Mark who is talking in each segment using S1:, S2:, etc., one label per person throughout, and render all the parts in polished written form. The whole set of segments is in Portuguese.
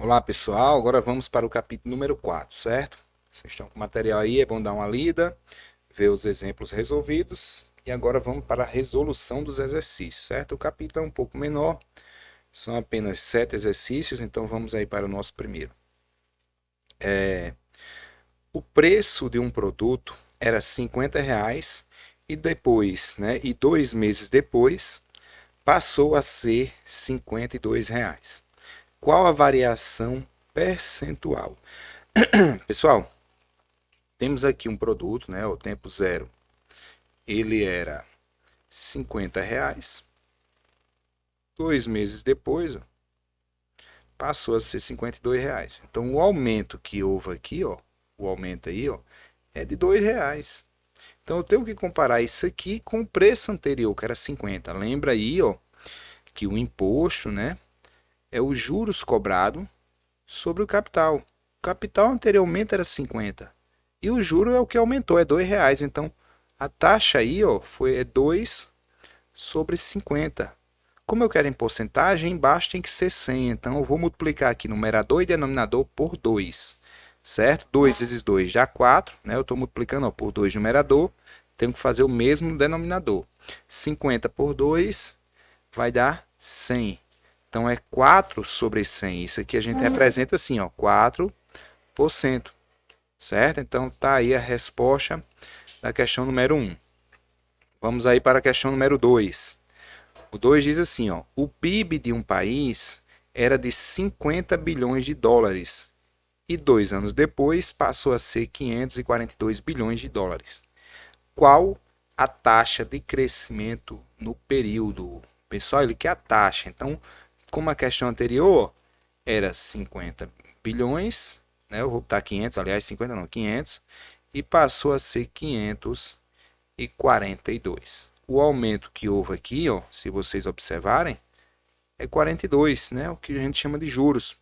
S1: Olá pessoal, agora vamos para o capítulo número 4, certo? Vocês estão com o material aí, é bom dar uma lida, ver os exemplos resolvidos e agora vamos para a resolução dos exercícios, certo? O capítulo é um pouco menor, são apenas 7 exercícios, então vamos aí para o nosso primeiro. O preço de um produto era R$ 50 e depois, e 2 meses depois, passou a ser R$ 52. Qual a variação percentual? Pessoal, temos aqui um produto, o tempo zero, ele era R$ 50. 2 meses depois, passou a ser R$ 52. Então, o aumento que houve aqui, o aumento aí, é de R$ 2. Então, eu tenho que comparar isso aqui com o preço anterior, que era 50. Lembra aí, que o imposto, é os juros cobrados sobre o capital. O capital anteriormente era 50. E o juro é o que aumentou, é R$ 2. Então, a taxa aí, é 2 sobre 50. Como eu quero em porcentagem, embaixo tem que ser 100. Então, eu vou multiplicar aqui numerador e denominador por 2. Certo? 2 vezes 2 dá 4. Eu estou multiplicando por 2 numerador. Tenho que fazer o mesmo denominador. 50 por 2 vai dar 100. Então, é 4 sobre 100. Isso aqui a gente representa assim, 4%. Certo? Então, está aí a resposta da questão número 1. Vamos aí para a questão número 2. O 2 diz assim, o PIB de um país era de 50 bilhões de dólares e 2 anos depois passou a ser 542 bilhões de dólares. Qual a taxa de crescimento no período? Pessoal, ele quer a taxa. Então, como a questão anterior era 50 bilhões, eu vou botar 500, aliás, 50 não, 500, e passou a ser 542. O aumento que houve aqui, se vocês observarem, é 42, o que a gente chama de juros.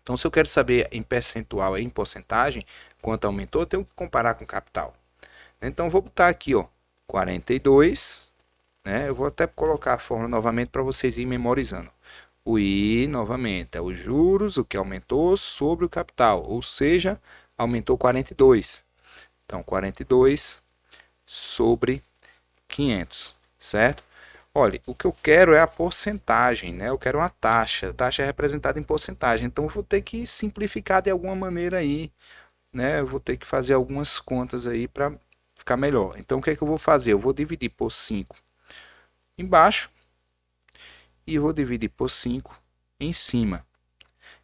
S1: Então, se eu quero saber em percentual, em porcentagem, quanto aumentou, eu tenho que comparar com o capital. Então, vou botar aqui, 42, eu vou até colocar a fórmula novamente para vocês irem memorizando. O I, novamente, é os juros, o que aumentou sobre o capital, ou seja, aumentou 42. Então, 42 sobre 500, certo? Olha, o que eu quero é a porcentagem, Eu quero uma taxa. A taxa é representada em porcentagem. Então, eu vou ter que simplificar de alguma maneira aí, Eu vou ter que fazer algumas contas aí para ficar melhor. Então, o que é que eu vou fazer? Eu vou dividir por 5 embaixo e vou dividir por 5 em cima.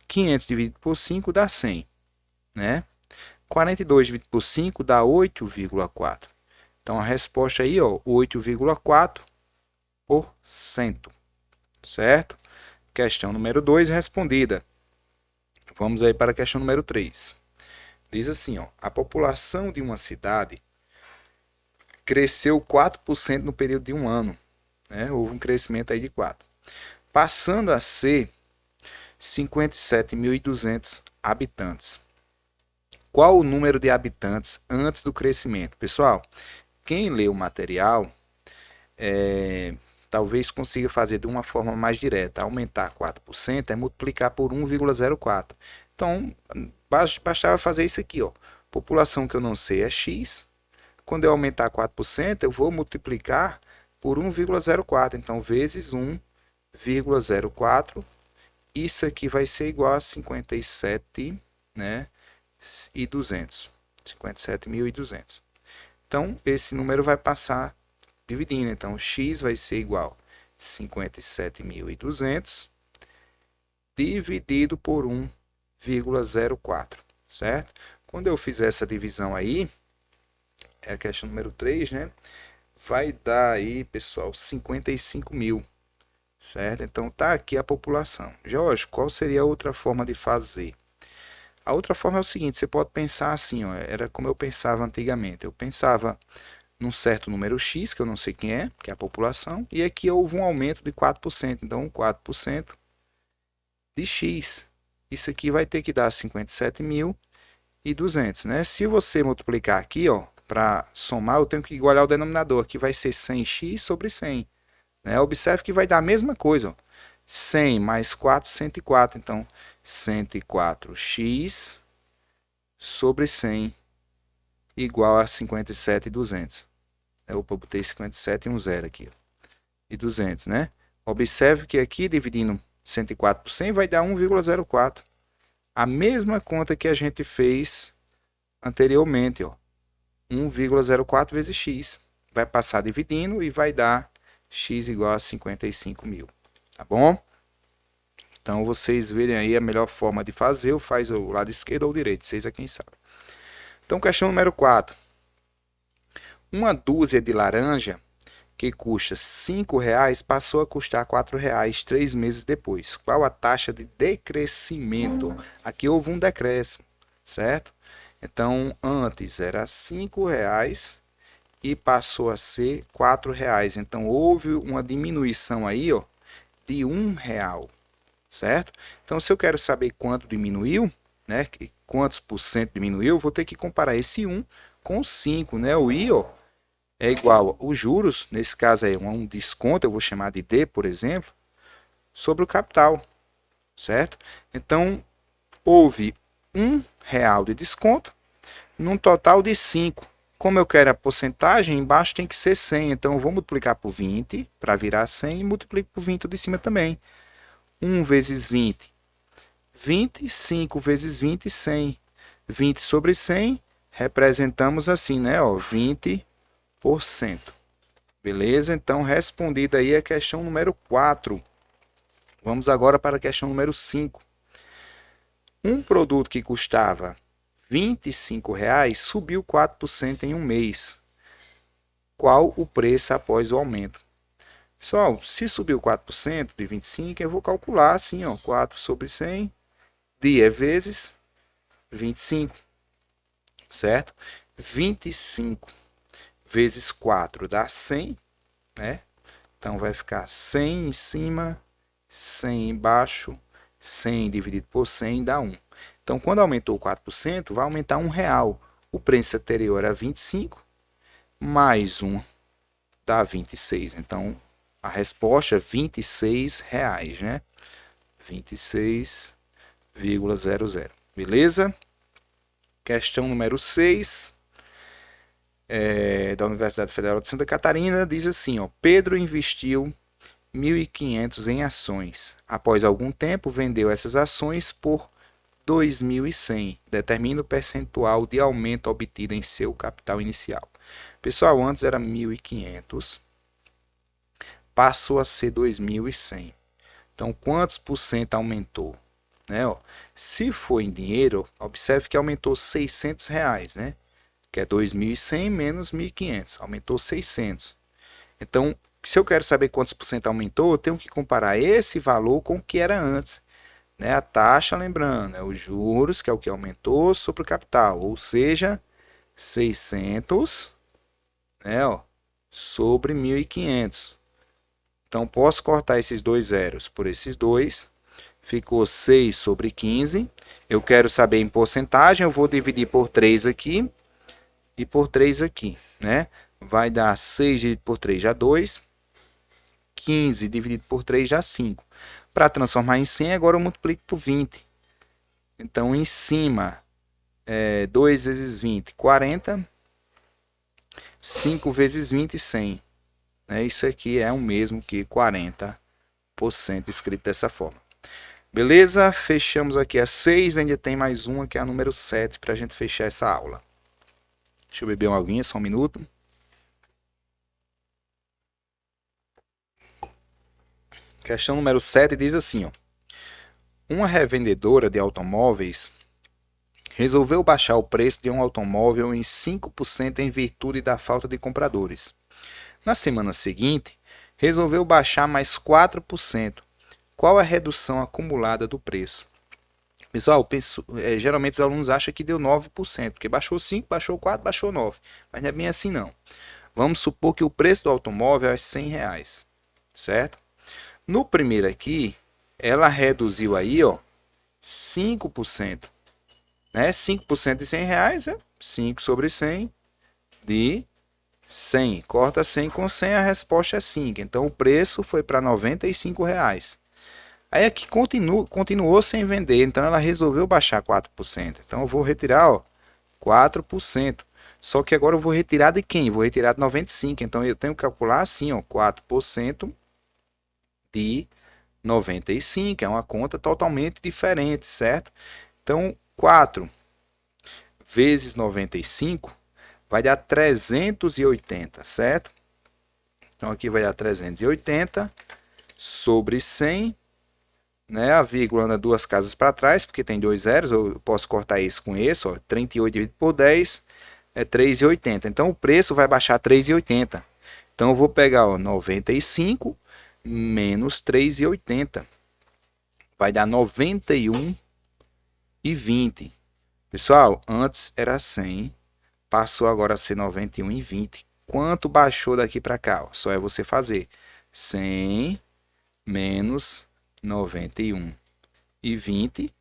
S1: 500 dividido por 5 dá 100, 42 dividido por 5 dá 8,4. Então, a resposta aí, 8,4%. Certo? Questão número 2 respondida. Vamos aí para a questão número 3. Diz assim, a população de uma cidade cresceu 4% no período de um ano. Houve um crescimento aí de 4%. Passando a ser 57.200 habitantes. Qual o número de habitantes antes do crescimento? Pessoal, quem lê o material talvez consiga fazer de uma forma mais direta. Aumentar 4% é multiplicar por 1,04. Então, bastava fazer isso aqui. População que eu não sei é x. Quando eu aumentar 4%, eu vou multiplicar por 1,04. Então, vezes 1,04. Isso aqui vai ser igual a 57, e 200. 57.200. Então, esse número vai passar dividindo. Então, x vai ser igual a 57.200 dividido por 1,04, certo? Quando eu fizer essa divisão aí, é a questão número 3, vai dar aí, pessoal, 55 mil, certo? Então, tá aqui a população. Jorge, qual seria a outra forma de fazer? A outra forma é o seguinte, você pode pensar assim, era como eu pensava antigamente. Eu pensava num certo número X, que eu não sei quem é, que é a população, e aqui houve um aumento de 4%. Então, 4% de X. Isso aqui vai ter que dar 57.200, Se você multiplicar aqui, para somar, eu tenho que igualar o denominador. Aqui vai ser 100x sobre 100. Observe que vai dar a mesma coisa. 100 mais 4, 104. Então, 104x sobre 100 igual a 57,200. Opa, botei 57 e um zero aqui. E 200, né? Observe que aqui, dividindo 104 por 100, vai dar 1,04. A mesma conta que a gente fez anteriormente, ó. 1,04 vezes x. Vai passar dividindo e vai dar x igual a 55 mil. Tá bom? Então, vocês verem aí a melhor forma de fazer, ou faz o lado esquerdo ou direito, vocês é quem sabe. Então, questão número 4. Uma dúzia de laranja que custa R$5 passou a custar R$4 3 meses depois. Qual a taxa de decrescimento? Aqui houve um decréscimo, certo? Então, antes era R$5 e passou a ser R$4. Então, houve uma diminuição aí, ó, de R$1, certo? Então, se eu quero saber quanto diminuiu, né, quantos por cento diminuiu, vou ter que comparar esse 1 com o 5, né? O I, ó, é igual os juros, nesse caso aí um desconto, eu vou chamar de D, por exemplo, sobre o capital, certo? Então, houve R$1 de desconto, num total de 5. Como eu quero a porcentagem, embaixo tem que ser 100, então eu vou multiplicar por 20 para virar 100 e multiplico por 20 de cima também. 1 vezes 20, 20, 5 vezes 20, 100. 20 sobre 100, representamos assim, né? Ó, 20%. Beleza? Então, respondida aí a questão número 4. Vamos agora para a questão número 5. Um produto que custava R$25 subiu 4% em um mês. Qual o preço após o aumento? Pessoal, se subiu 4% de 25, eu vou calcular assim, ó, 4 sobre 100, dia vezes 25, certo? 25 vezes 4 dá 100, né? Então, vai ficar 100 em cima, 100 embaixo, 100 dividido por 100 dá 1. Então, quando aumentou 4%, vai aumentar R$1. O preço anterior era 25, mais 1 dá 26. Então, a resposta é R$26, né? 26,00. Beleza? Questão número 6. Da Universidade Federal de Santa Catarina, diz assim, ó, Pedro investiu 1.500 em ações. Após algum tempo, vendeu essas ações por 2.100. Determina o percentual de aumento obtido em seu capital inicial. Pessoal, antes era 1.500, passou a ser 2.100. Então, quantos por cento aumentou? Né, ó, se for em dinheiro, observe que aumentou R$600, né? Que é 2.100 menos 1.500, aumentou 600. Então, se eu quero saber quantos por cento aumentou, eu tenho que comparar esse valor com o que era antes. Né? A taxa, lembrando, é os juros, que é o que aumentou, sobre o capital, ou seja, 600, né, ó, sobre 1.500. Então, posso cortar esses dois zeros por esses dois, ficou 6 sobre 15. Eu quero saber em porcentagem, eu vou dividir por 3 aqui, e por 3 aqui, né? Vai dar 6 dividido por 3 já 2. 15 dividido por 3 já 5. Para transformar em 100, agora eu multiplico por 20. Então, em cima, 2 vezes 20, 40. 5 vezes 20, 100. Isso aqui é o mesmo que 40%, escrito dessa forma. Beleza? Fechamos aqui a 6. Ainda tem mais uma, que é a número 7, para a gente fechar essa aula. Deixa eu beber uma aguinha, só um minuto. Questão número 7 diz assim, ó. Uma revendedora de automóveis resolveu baixar o preço de um automóvel em 5% em virtude da falta de compradores. Na semana seguinte, resolveu baixar mais 4%. Qual a redução acumulada do preço? Pessoal, geralmente os alunos acham que deu 9%, porque baixou 5, baixou 4, baixou 9. Mas não é bem assim não. Vamos supor que o preço do automóvel é R$100, certo? No primeiro aqui, ela reduziu aí, ó, 5%. Né? 5% de R$100 é 5 sobre 100 de 100. Corta 100 com 100, a resposta é 5. Então, o preço foi para R$95. Aí aqui continuou sem vender, então ela resolveu baixar 4%. Então eu vou retirar, ó, 4%. Só que agora eu vou retirar de quem? Vou retirar de 95. Então eu tenho que calcular assim, ó, 4% de 95. É uma conta totalmente diferente, certo? Então 4 vezes 95 vai dar 380, certo? Então aqui vai dar 380 sobre 100, né? A vírgula anda duas casas para trás, porque tem dois zeros, eu posso cortar isso com esse, ó, 38 dividido por 10 é 3,80. Então o preço vai baixar 3,80. Então eu vou pegar, ó, 95 menos 3,80. Vai dar 91,20. Pessoal, antes era 100, passou agora a ser 91,20. Quanto baixou daqui para cá? Ó? Só é você fazer 100 menos 91,20.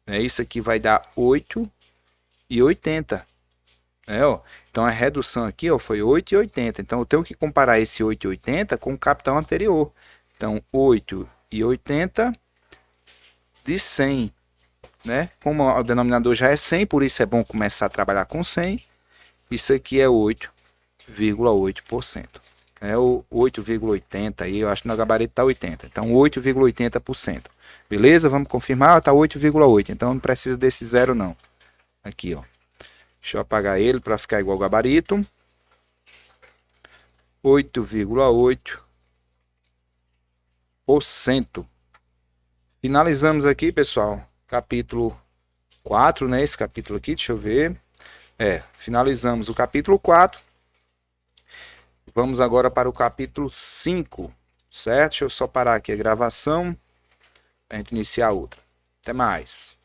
S1: Né? Isso aqui vai dar 8,80. Ó. Então a redução aqui, ó, foi 8,80. Então eu tenho que comparar esse 8,80 com o capital anterior. Então 8,80 de 100. Né? Como o denominador já é 100, por isso é bom começar a trabalhar com 100. Isso aqui é 8,8%. É o 8,80 aí, eu acho que no gabarito está 80. Então 8,80%. Beleza? Vamos confirmar, está 8,8. Então não precisa desse zero não. Aqui, ó. Deixa eu apagar ele para ficar igual ao gabarito. 8,8%. Finalizamos aqui, pessoal. Capítulo 4, né? Esse capítulo aqui, deixa eu ver. Finalizamos o capítulo 4. Vamos agora para o capítulo 5, certo? Deixa eu só parar aqui a gravação para a gente iniciar outra. Até mais.